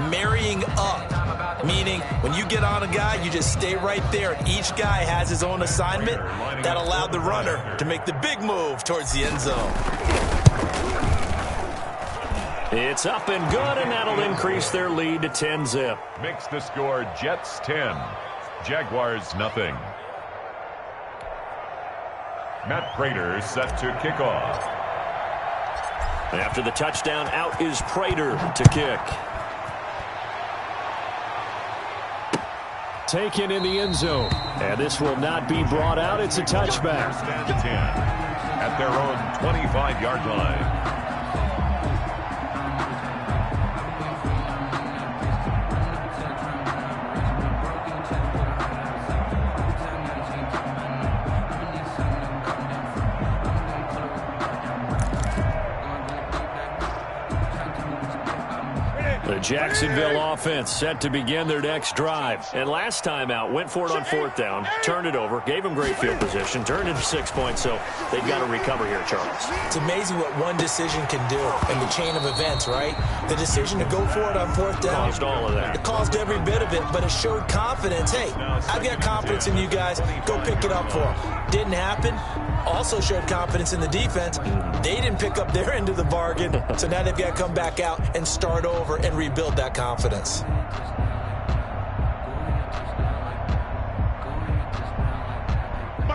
marrying up, meaning when you get on a guy, you just stay right there, and each guy has his own assignment. That allowed the runner to make the big move towards the end zone. It's up and good, and that'll increase their lead to 10-zip. Makes the score Jets 10, Jaguars nothing. Matt Prater set to kick off. After the touchdown, out is Prater to kick. Taken in the end zone. And this will not be brought out. It's a touchback. 10 at their own 25-yard line. The Jacksonville offense set to begin their next drive. And last time out, went for it on fourth down, turned it over, gave them great field position, turned it to 6 points, so they've got to recover here, Charles. It's amazing what one decision can do in the chain of events, right? The decision to go for it on fourth down. Caused all of that. It caused every bit of it, but it showed confidence. Hey, I've got confidence in you guys. Go pick it up for them. Didn't happen. Also showed confidence in the defense. They didn't pick up their end of the bargain, so now they've got to come back out and start over and rebuild that confidence.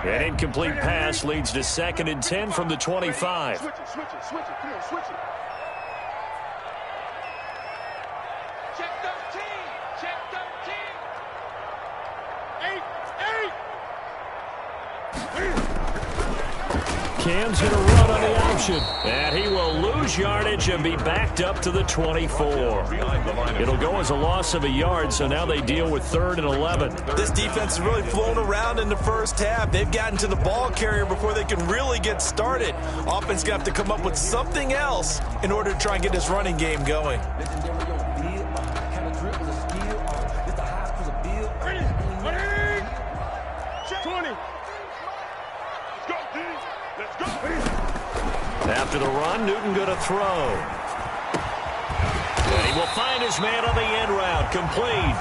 An incomplete pass leads to 2nd and 10 from the 25. Switch it, come on, switch it. Check 13, check 13. 8. Cam's going to run on the option. And he will lose yardage and be backed up to the 24. It'll go as a loss of a yard, so now they deal with 3rd and 11. This defense has really flown around in the first half. They've gotten to the ball carrier before they can really get started. Offense got to come up with something else in order to try and get this running game going. After the run, Newton going to throw. And he will find his man on the end route, complete.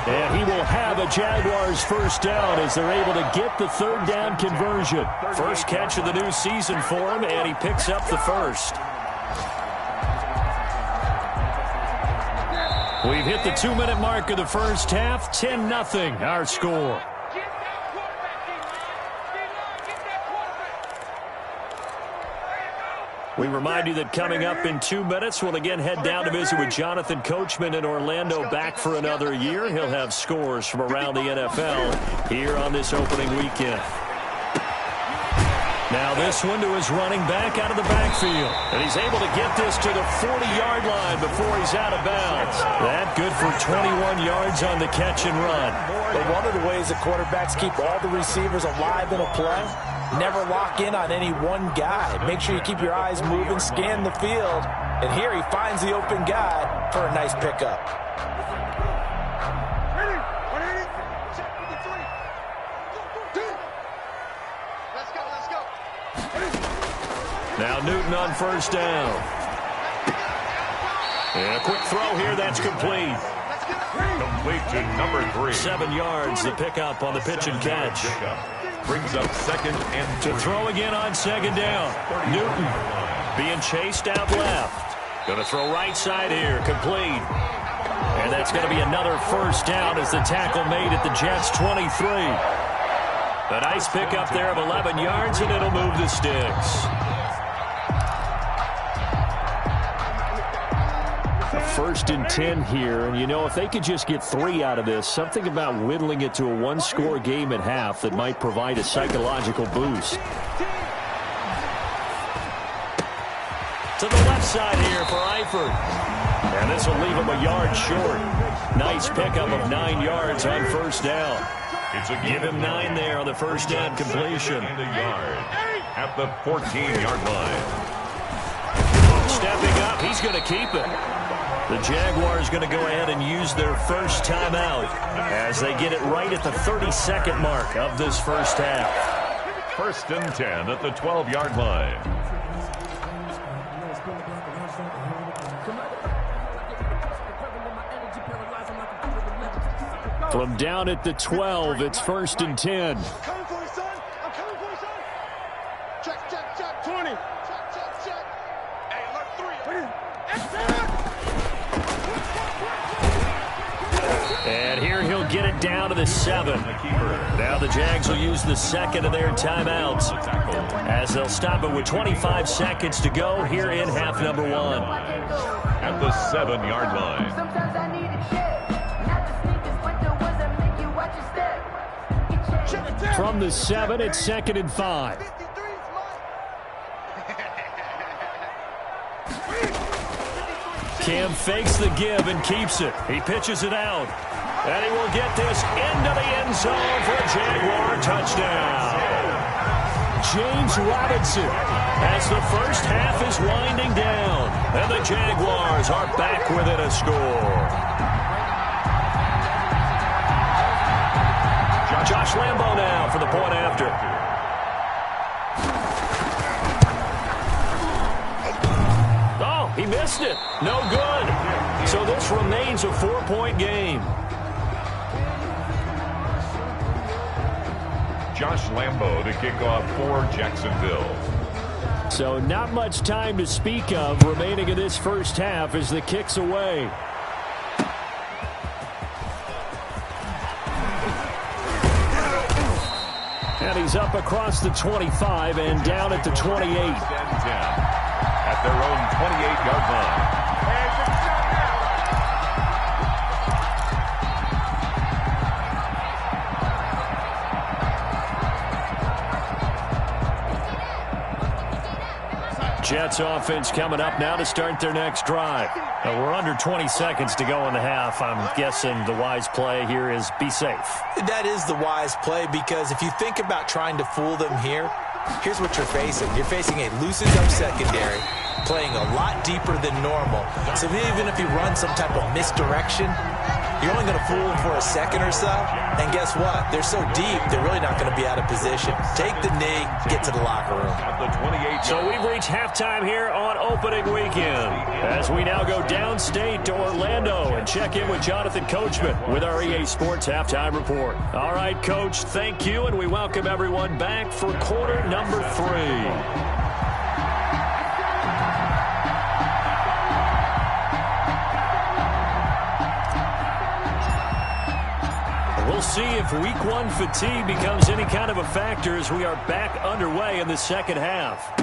And he will have a Jaguars first down as they're able to get the 3rd down conversion. First catch of the new season for him, and he picks up the first. We've hit the 2-minute mark of the first half, 10-0 our score. We remind you that coming up in 2 minutes, we'll again head down to visit with Jonathan Coachman in Orlando, back for another year. He'll have scores from around the NFL here on this opening weekend. Now this one to his running back out of the backfield. And he's able to get this to the 40-yard line before he's out of bounds. That good for 21 yards on the catch and run. But one of the ways that quarterbacks keep all the receivers alive in a play, never lock in on any one guy. Make sure you keep your eyes moving, scan the field. And here he finds the open guy for a nice pickup. Now Newton on first down. And a quick throw here, that's complete. Complete to number 3. 7 yards, the pickup on the pitch and catch. Brings up 2nd and 3. To throw again on 2nd down. Newton being chased out left. Going to throw right side here, complete. And that's going to be another first down as the tackle made at the Jets' 23. A nice pickup there of 11 yards, and it'll move the sticks. First and 10 here, and you know, if they could just get 3 out of this, something about whittling it to a one-score game at half that might provide a psychological boost. To the left side here for Eifert. And this will leave him a yard short. Nice pickup of 9 yards on first down. Give him 9 there on the first down completion. And a yard at the 14-yard line. Stepping up, he's going to keep it. The Jaguars going to go ahead and use their first timeout as they get it right at the 32nd mark of this first half. 1st and 10 at the 12-yard line. From down at the 12, it's 1st and 10. I'm coming for you, son. I'm coming for you, son. Check. 20. Check. Hey, look, 3. And here he'll get it down to the 7. Now the Jags will use the second of their timeouts as they'll stop it with 25 seconds to go here in half number 1. At the 7-yard line. Sometimes I need a check. Not the sneakers, but the ones that make you watch your step. From the 7, it's 2nd and 5. Cam fakes the give and keeps it. He pitches it out. And he will get this into the end zone for a Jaguar touchdown. James Robinson as the first half is winding down. And the Jaguars are back within a score. Josh Lambo now for the point after. Oh, he missed it. No good. So this remains a 4-point game. Josh Lambo to kick off for Jacksonville. So not much time to speak of remaining in this first half as the kick's away. And he's up across the 25 and down at the 28. At their own 28-yard line. Jets offense coming up now to start their next drive. We're under 20 seconds to go in the half. I'm guessing the wise play here is be safe. That is the wise play, because if you think about trying to fool them here, here's what you're facing. You're facing a loosened up secondary, playing a lot deeper than normal. So even if you run some type of misdirection, you're only going to fool them for a second or so. And guess what? They're so deep, they're really not going to be out of position. Take the knee, get to the locker room. So we've reached halftime here on opening weekend as we now go downstate to Orlando and check in with Jonathan Coachman with our EA Sports Halftime Report. All right, Coach, thank you, and we welcome everyone back for quarter number 3. We'll see if week 1 fatigue becomes any kind of a factor as we are back underway in the second half.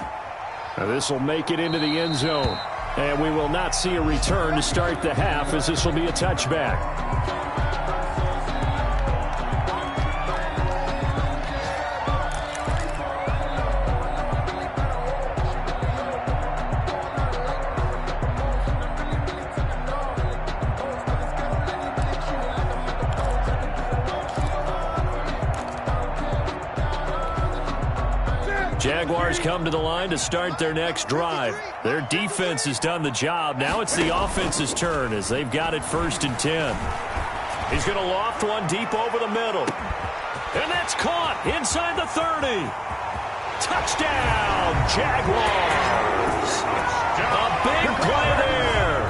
Now this will make it into the end zone. And we will not see a return to start the half as this will be a touchback. Jaguars come to the line to start their next drive. Their defense has done the job. Now it's the offense's turn as they've got it 1st and 10. He's going to loft one deep over the middle. And that's caught inside the 30. Touchdown, Jaguars. A big play there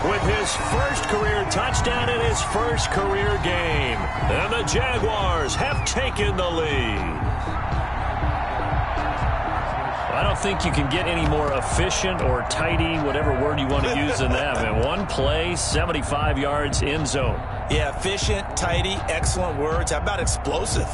with his first career touchdown in his first career game. And the Jaguars have taken the lead. I don't think you can get any more efficient or tidy, whatever word you want to use in that. Man, one play, 75 yards, end zone. Yeah, efficient, tidy, excellent words. How about explosive?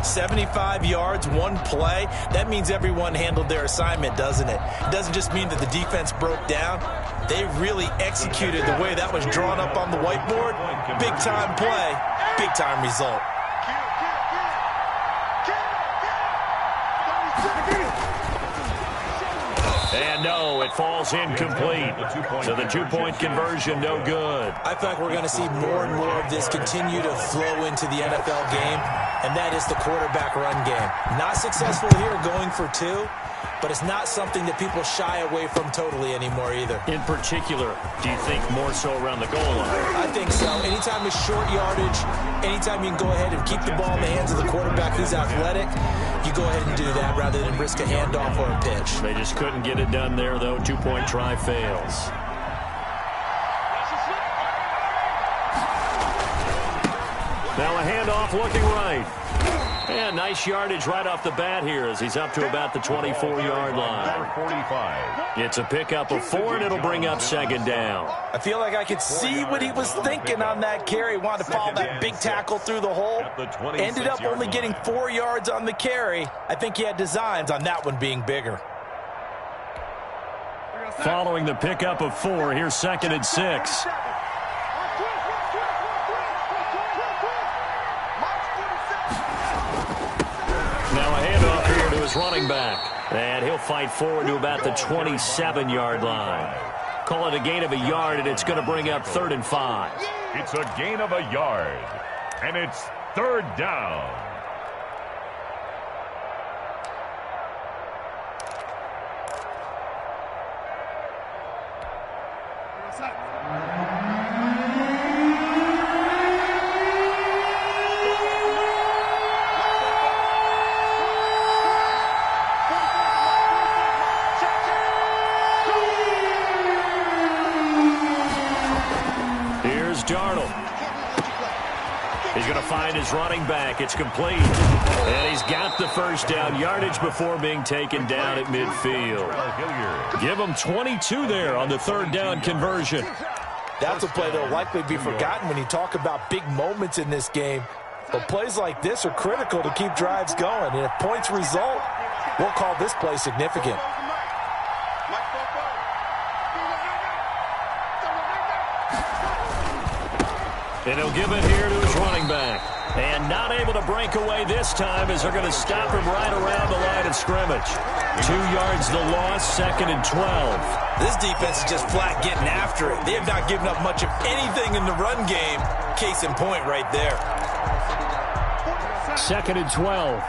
75 yards, one play. That means everyone handled their assignment, doesn't it? It doesn't just mean that the defense broke down. They really executed the way that was drawn up on the whiteboard. Big-time play, big-time result. And no, it falls incomplete. So the two-point conversion, no good. I feel like we're going to see more and more of this continue to flow into the NFL game, and that is the quarterback run game. Not successful here going for 2, but it's not something that people shy away from totally anymore either. In particular, do you think more so around the goal line? I think so. Anytime it's short yardage, anytime you can go ahead and keep the ball in the hands of the quarterback who's athletic, you go ahead and do that rather than risk a handoff or a pitch. They just couldn't get it done there, though. Two-point try fails. Now a handoff looking right. And nice yardage right off the bat here as he's up to about the 24-yard line. 45. It's a pickup of 4, and it'll bring up second down. I feel like I could see what he was thinking on that carry. Wanted to follow that big tackle through the hole. Ended up only getting 4 yards on the carry. I think he had designs on that one being bigger. Following the pickup of 4, here's 2nd and 6. Now a handoff here to his running back. And he'll fight forward to about the 27-yard line. Call it a gain of a yard, and it's going to bring up 3rd and 5. It's a gain of a yard. And it's 3rd down. He's going to find his running back. It's complete. And he's got the first down yardage before being taken down at midfield. Give him 22 there on the 3rd down conversion. That's a play that will likely be forgotten when you talk about big moments in this game. But plays like this are critical to keep drives going. And if points result, we'll call this play significant. And he'll give it here to his running back. And not able to break away this time as they're going to stop him right around the line of scrimmage. 2 yards the loss, 2nd and 12. This defense is just flat getting after it. They have not given up much of anything in the run game. Case in point right there. 2nd and 12.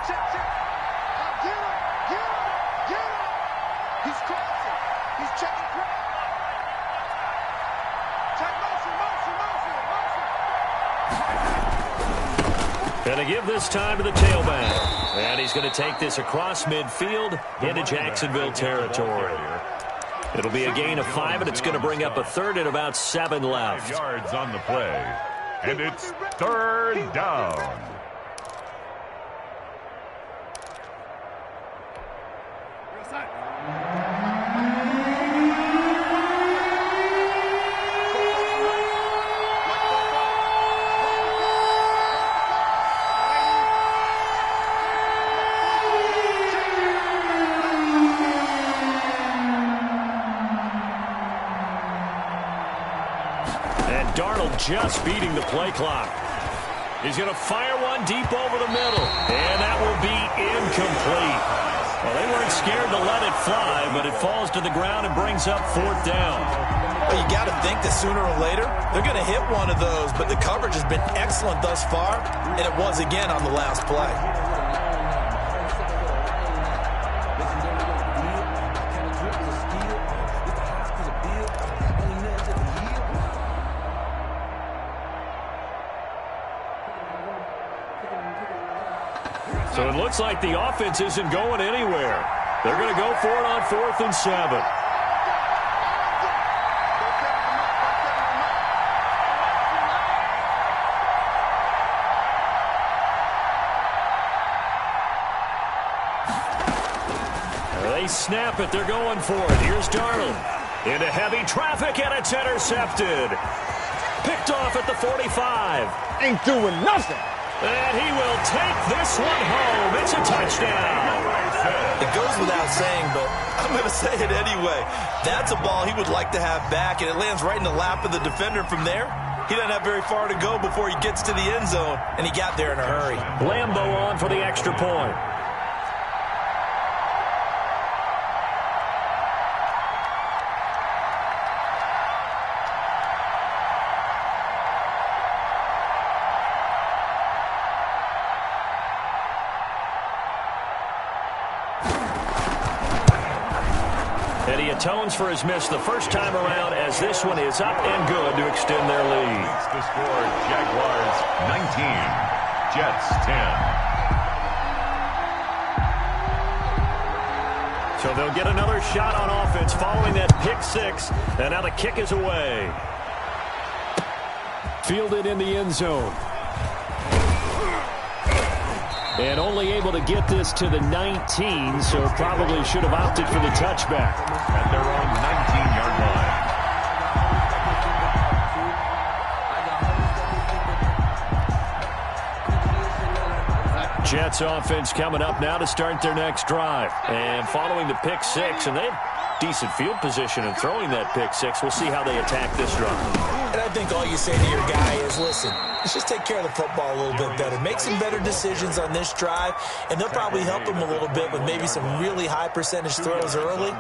He's crossing. He's checking pressure. Check motion. And to give this time to the tailback. And he's going to take this across midfield into Jacksonville territory. It'll be a gain of 5, and it's going to bring up a 3rd and about 7 left. 5 yards on the play. And it's 3rd down. Just beating the play clock. He's going to fire one deep over the middle. And that will be incomplete. Well, they weren't scared to let it fly, but it falls to the ground and brings up 4th down. Well, you got to think that sooner or later, they're going to hit one of those, but the coverage has been excellent thus far, and it was again on the last play. So it looks like the offense isn't going anywhere. They're going to go for it on 4th and 7. They snap it. They're going for it. Here's Darnold. Into heavy traffic, and it's intercepted. Picked off at the 45. Ain't doing nothing. And he will take this one home. It's a touchdown. It goes without saying, but I'm going to say it anyway. That's a ball he would like to have back, and it lands right in the lap of the defender from there. He doesn't have very far to go before he gets to the end zone, and he got there in a hurry. Lambo on for the extra point. And he atones for his miss the first time around as this one is up and good to extend their lead. The score, Jaguars 19, Jets 10. So they'll get another shot on offense following that pick 6. And now the kick is away. Fielded in the end zone. And only able to get this to the 19, so probably should have opted for the touchback. At their own 19-yard line. Jets offense coming up now to start their next drive. And following the pick six, and they have decent field position in throwing that pick six. We'll see how they attack this drive. And I think all you say to your guy is, listen, let's just take care of the football a little bit better. Make some better decisions on this drive, and they'll probably help him a little bit with maybe some really high percentage throws early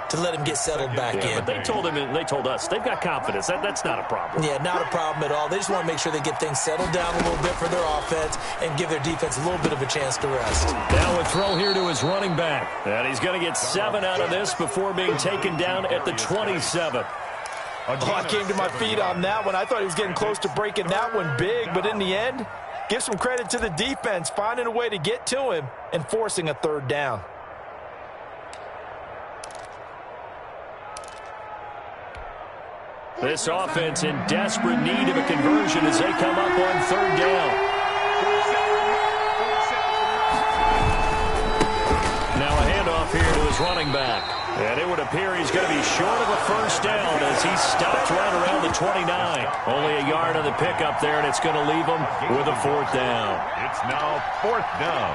to let him get settled back in. But they told him, and they told us, they've got confidence. That's not a problem. Yeah, not a problem at all. They just want to make sure they get things settled down a little bit for their offense and give their defense a little bit of a chance to rest. Now a throw here to his running back. And he's going to get 7 out of this before being taken down at the 27. Oh, I came to my feet on that one. I thought he was getting close to breaking that one big, but in the end, give some credit to the defense, finding a way to get to him and forcing a third down. This offense in desperate need of a conversion as they come up on third down. Now a handoff here to his running back. And it would appear he's going to be short of a first down as he stopped right around the 29. Only a yard on the pickup there, and it's going to leave him with a fourth down. It's now fourth down.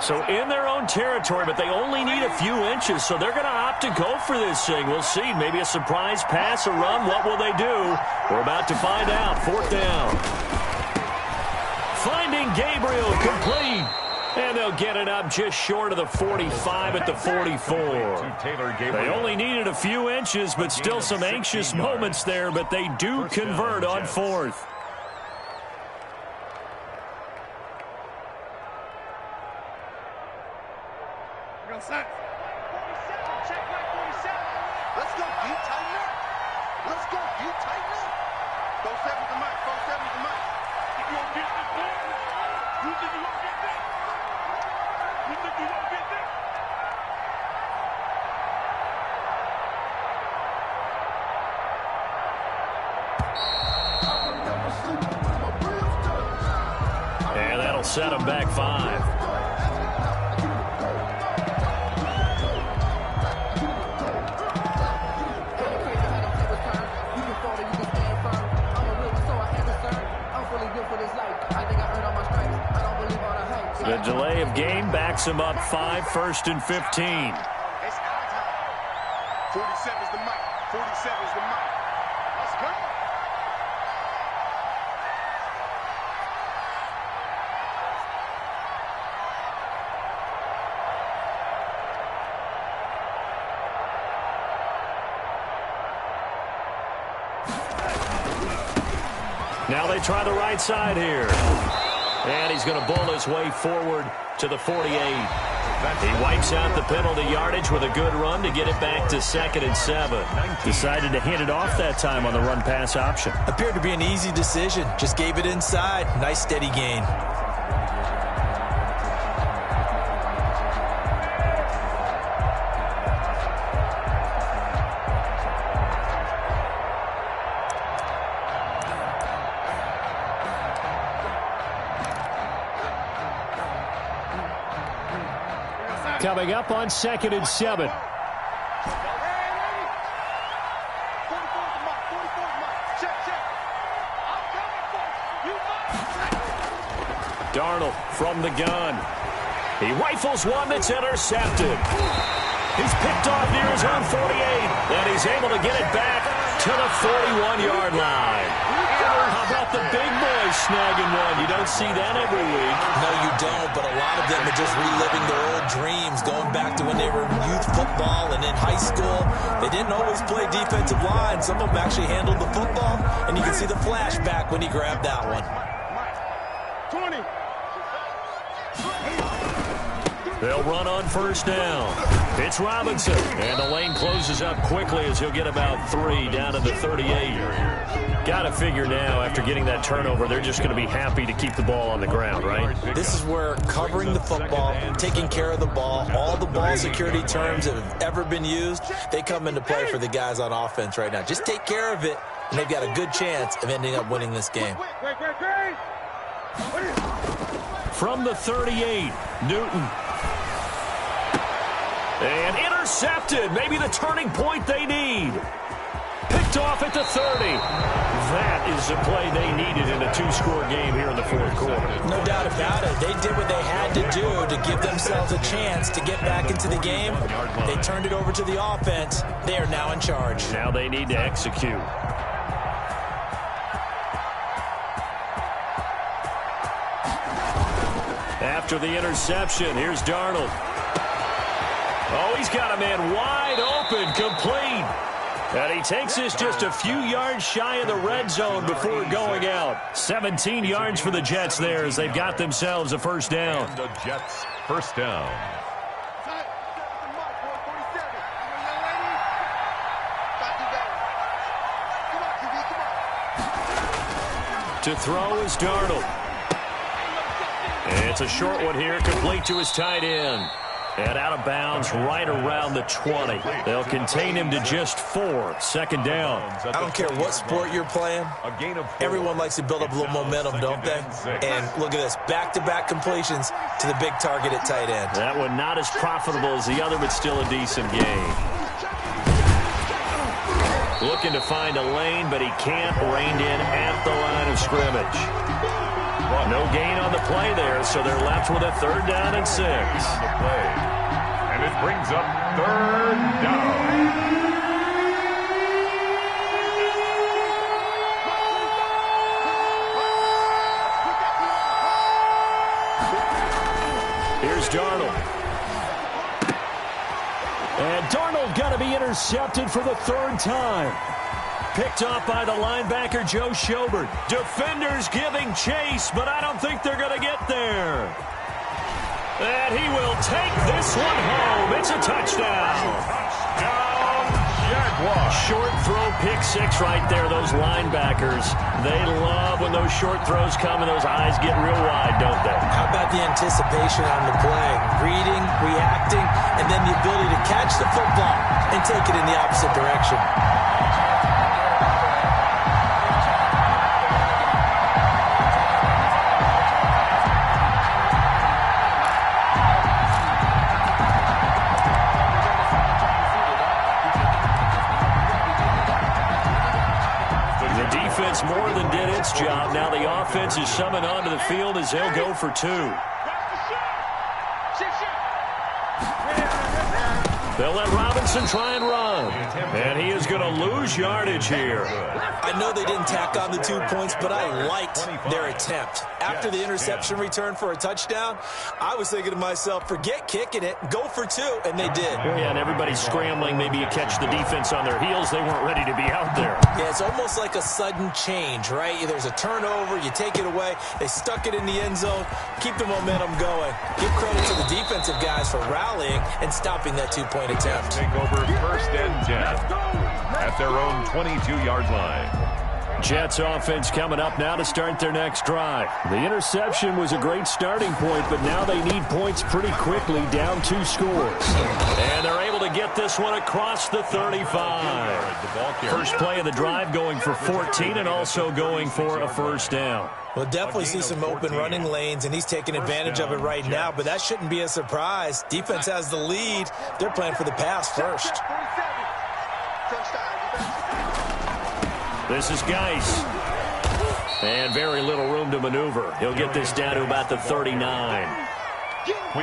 So in their own territory, but they only need a few inches, so they're going to opt to go for this thing. We'll see. Maybe a surprise pass, a run. What will they do? We're about to find out. Fourth down. Finding Gabriel, complete. And they'll get it up just short of the 45 at the 44. They only needed a few inches, but still some anxious moments there, but they do convert on fourth. Let's go, you tighten up. Let's go, you tighten up. Go 7 to Mike, go 7 to Mike. You gonna get this ball? You think you gonna get this? You think you gonna get this? And that'll set him back 5. The delay of game backs him up 5, 1st and 15. It's our time. 47's the mic. 47's the mic. Let's go. Now they try the right side here. And he's going to bowl his way forward to the 48. He wipes out the penalty yardage with a good run to get it back to 2nd and 7. Decided to hand it off that time on the run-pass option. Appeared to be an easy decision. Just gave it inside. Nice steady gain. Coming up on 2nd and 7. Darnold from the gun. He rifles one that's intercepted. He's picked off near his own 48, and he's able to get it back to the 41-yard line. How about the big boys snagging one? You don't see that every week. No, you don't, but a lot of them are just reliving their old dreams, going back to when they were in youth football and in high school. They didn't always play defensive line. Some of them actually handled the football, and you can see the flashback when he grabbed that one. 20. They'll run on first down. It's Robinson, and the lane closes up quickly as he'll get about 3 down to the 38. Got to figure now, after getting that turnover, they're just going to be happy to keep the ball on the ground, right? This is where covering the football, taking care of the ball, all the ball security terms that have ever been used, they come into play for the guys on offense right now. Just take care of it, and they've got a good chance of ending up winning this game. From the 38, Newton. And intercepted. Maybe the turning point they need. Picked off at the 30. That is the play they needed in a two-score game here in the fourth quarter. No doubt about it. They did what they had to do to give themselves a chance to get back into the game. They turned it over to the offense. They are now in charge. Now they need to execute. After the interception, here's Darnold. Oh, he's got a man wide open, complete. And he takes this just a few yards shy of the red zone before going out. 17 yards for the Jets there as they've got themselves a first down. And the Jets first down. To throw is Darnold. It's a short one here, complete to his tight end. And out of bounds right around the 20. They'll contain him to just 4. Second down. I don't care what sport you're playing. Everyone likes to build up a little momentum, don't they? And look at this. Back-to-back completions to the big target at tight end. That one not as profitable as the other, but still a decent gain. Looking to find a lane, but he can't. Reined in at the line of scrimmage. No gain on the play there, so they're left with a third down and 6. And it brings up third down. Here's Darnold. And Darnold got to be intercepted for the third time. Picked off by the linebacker, Joe Schobert. Defenders giving chase, but I don't think they're going to get there. And he will take this one home. It's a touchdown. Touchdown, Jaguars. Short throw, pick 6 right there. Those linebackers, they love when those short throws come and those eyes get real wide, don't they? How about the anticipation on the play? Reading, reacting, and then the ability to catch the football and take it in the opposite direction. More than did its job. Now the offense is summoned onto the field as they'll go for 2. They'll let Robinson try and run. And he is going to lose yardage here. I know they didn't tack on the 2 points, but I liked their attempt. After the interception return for a touchdown, I was thinking to myself, forget kicking it, go for 2, and they did. Yeah, and everybody's scrambling. Maybe you catch the defense on their heels. They weren't ready to be out there. Yeah, it's almost like a sudden change, right? There's a turnover, you take it away, they stuck it in the end zone, keep the momentum going. Give credit to the defensive guys for rallying and stopping that 2-point attempt. Take over first and 10 at their own 22-yard line. Jets offense coming up now to start their next drive. The interception was a great starting point, but now they need points pretty quickly, down 2 scores. And they're able to get this one across the 35. First play of the drive going for 14 and also going for a first down. We'll definitely see some open running lanes, and he's taking advantage of it right now, but that shouldn't be a surprise. Defense has the lead. They're playing for the pass first. This is Geis. And very little room to maneuver. He'll get this down to about the 39.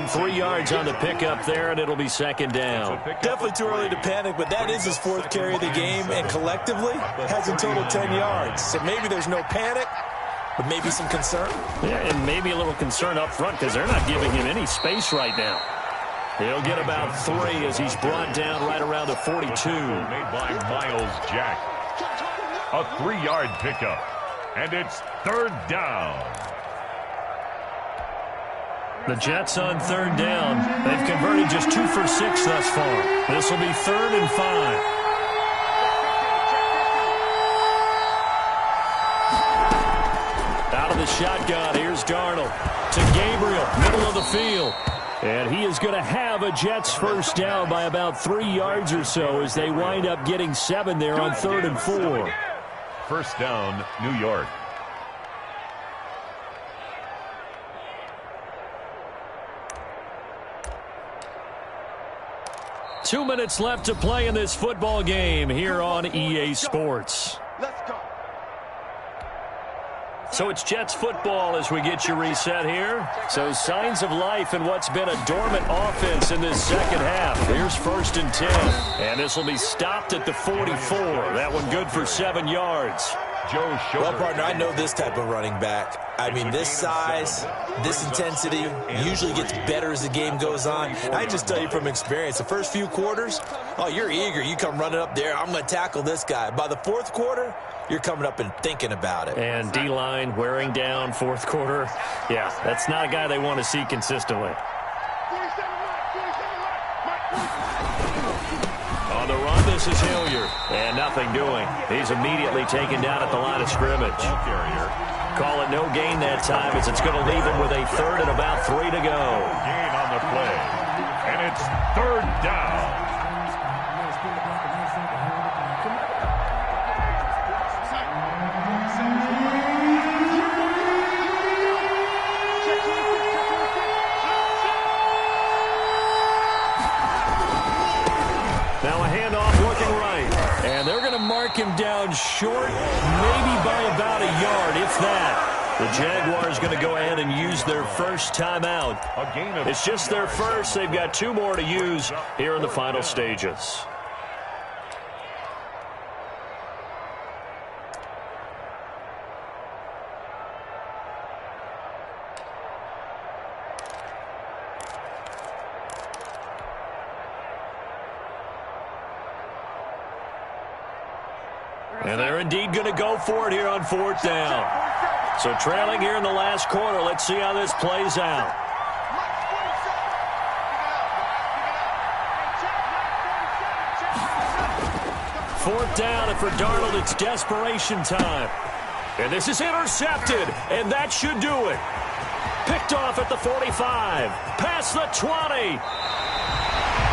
3 yards on the pickup there, and it'll be second down. Definitely too early to panic, but that is his 4th carry of the game, and collectively has a total 10 yards. So maybe there's no panic, but maybe some concern. Yeah, and maybe a little concern up front because they're not giving him any space right now. He'll get about 3 as he's brought down right around the 42. Made by Miles Jack. A 3-yard pickup. And it's third down. The Jets on third down. They've converted just 2 for 6 thus far. This will be 3rd and 5. Out of the shotgun, here's Darnold to Gabriel, middle of the field. And he is going to have a Jets first down by about 3 yards or so as they wind up getting 7 there on 3rd and 4. first down, New York. Two minutes left to play in this football game here on EA Sports. Let's go. So it's Jets football as we get you reset here. So signs of life in what's been a dormant offense in this second half. Here's 1st and 10. And this will be stopped at the 44. That one good for 7 yards. Well, partner, I know this type of running back. I mean, this size, this intensity usually gets better as the game goes on. I just tell you from experience, the first few quarters, oh, you're eager. You come running up there, I'm going to tackle this guy. By the 4th quarter, you're coming up and thinking about it. And D-line wearing down 4th quarter. Yeah, that's not a guy they want to see consistently. On the run, this is Hilliard. And nothing doing. He's immediately taken down at the line of scrimmage. Call it no gain that time as it's going to leave him with a 3rd and about 3 to go. Gain on the play. And it's 3rd down. Now a handoff working right. And they're going to mark him down short, maybe by about a yard, if that. The Jaguars going to go ahead and use their first timeout. It's just their first. They've got 2 more to use here in the final stages. And they're indeed going to go for it here on 4th down. So trailing here in the last quarter. Let's see how this plays out. 4th down, and for Darnold, it's desperation time. And this is intercepted, and that should do it. Picked off at the 45, past the 20.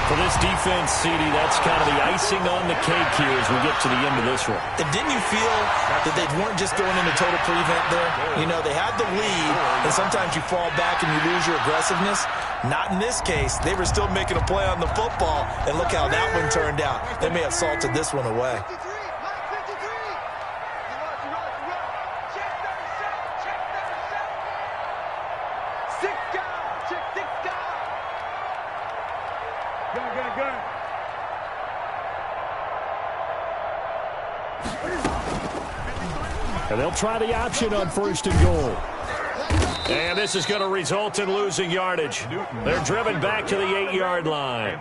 For this defense, CD, that's kind of the icing on the cake here as we get to the end of this one. And didn't you feel that they weren't just going into total prevent there? You know, they had the lead, and sometimes you fall back and you lose your aggressiveness. Not in this case. They were still making a play on the football, and look how that one turned out. They may have salted this one away. And they'll try the option on 1st and goal. And this is going to result in losing yardage. They're driven back to the 8-yard line.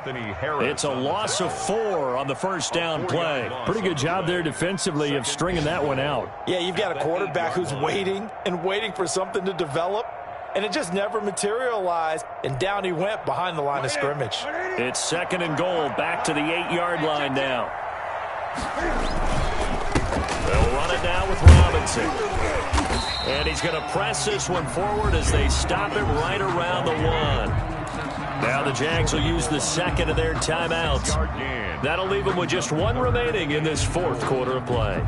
It's a loss of 4 on the 1st down play. Pretty good job there defensively of stringing that one out. Yeah, you've got a quarterback who's waiting and waiting for something to develop, and it just never materialized, and down he went behind the line of scrimmage. It's 2nd and goal, back to the 8-yard line now. They'll run it now with Robinson. And he's going to press this one forward as they stop it right around the 1. Now the Jags will use the 2nd of their timeouts. That'll leave them with just 1 remaining in this 4th quarter of play.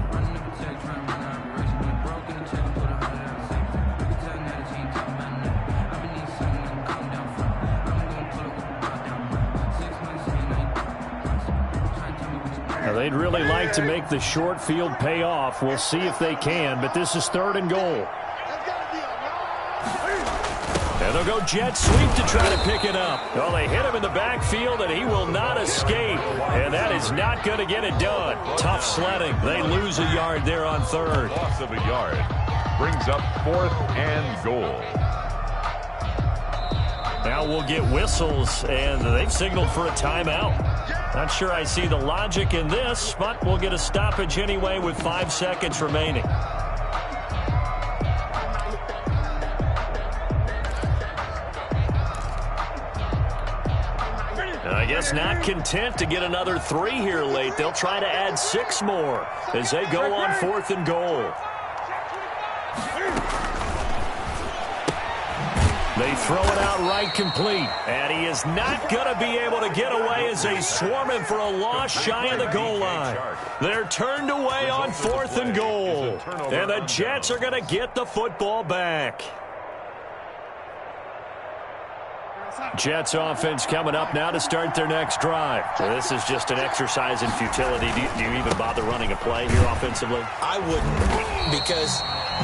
They'd really like to make the short field pay off. We'll see if they can, but this is 3rd and goal. And they'll go jet sweep to try to pick it up. Well, they hit him in the backfield, and he will not escape. And that is not going to get it done. Tough sledding. They lose a yard there on 3rd. Loss of a yard brings up 4th and goal. Now we'll get whistles, and they've signaled for a timeout. Not sure I see the logic in this, but we'll get a stoppage anyway with 5 seconds remaining. I guess not content to get another 3 here late. They'll try to add 6 more as they go on 4th and goal. They throw it out right complete. And he is not going to be able to get away as they swarm him for a loss shy of the goal line. They're turned away on 4th and goal. And the Jets are going to get the football back. Jets offense coming up now to start their next drive. So this is just an exercise in futility. Do you even bother running a play here offensively? I wouldn't, because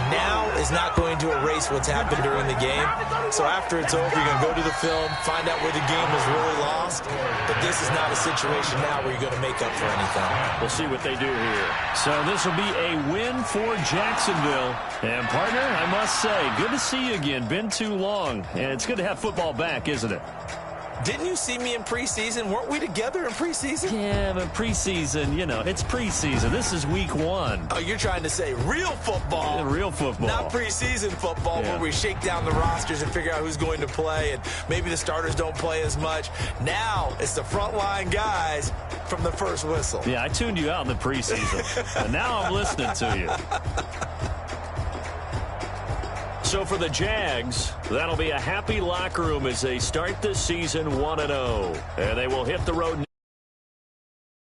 now is not going to erase what's happened during the game. So after it's over, you're going to go to the film, find out where the game was really lost. But this is not a situation now where you're going to make up for anything. We'll see what they do here. So this will be a win for Jacksonville. And, partner, I must say, good to see you again. Been too long. And it's good to have football back, isn't it? Didn't you see me in preseason? Weren't we together in preseason? Yeah, but preseason, you know, it's preseason. This is week 1. Oh, you're trying to say real football. Yeah, real football. Not preseason football where we shake down the rosters and figure out who's going to play, and maybe the starters don't play as much. Now it's the frontline guys from the first whistle. Yeah, I tuned you out in the preseason. And now I'm listening to you. So for the Jags, that'll be a happy locker room as they start this season 1-0. And they will hit the road.